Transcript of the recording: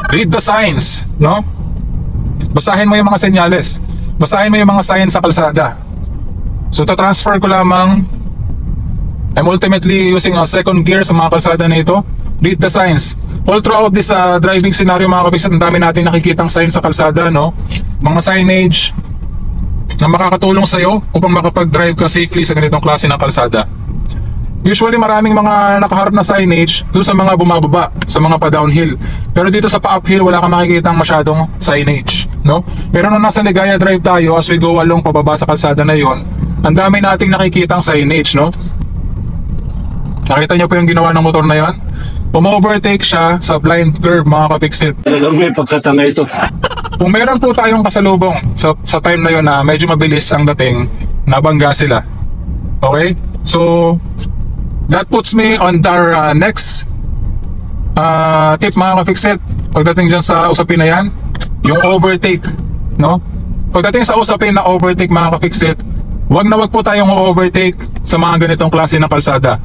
Read the signs, no? Basahin mo yung mga senyales. Basahin mo yung mga signs sa kalsada. So, ta-transfer ko lamang. I'm ultimately using a second gear sa mga kalsada na ito. Read the signs. All throughout this driving scenario, mga kabisat, ang dami natin nakikitang signs sa kalsada, no? Mga signage na makakatulong sa'yo upang makapag-drive ka safely sa ganitong klase ng kalsada. Usually maraming mga nakaharap na signage doon sa mga bumababa, sa mga pa-downhill. Pero dito sa pa-uphill, wala kang makikitang masyadong signage, no? Pero nung nasa Ligaya Drive tayo, as we go along pababa sa kalsada na yon, ang dami nating nakikitang signage, no? Nakita niyo po yung ginawa ng motor na yon? Umo-overtake siya sa blind curve, mga kapiksit. Talagang may pagkatanga ito. Kung meron po tayong kasalubong sa time na yon na medyo mabilis ang dating, nabangga sila. Okay? So, that puts me on our next tip, mga ka-fixit. Pagdating dyan sa usapin na yan, yung overtake, no? Pagdating sa usapin na overtake, mga ka-fixit, wag na wag po tayong overtake sa mga ganitong klase ng kalsada.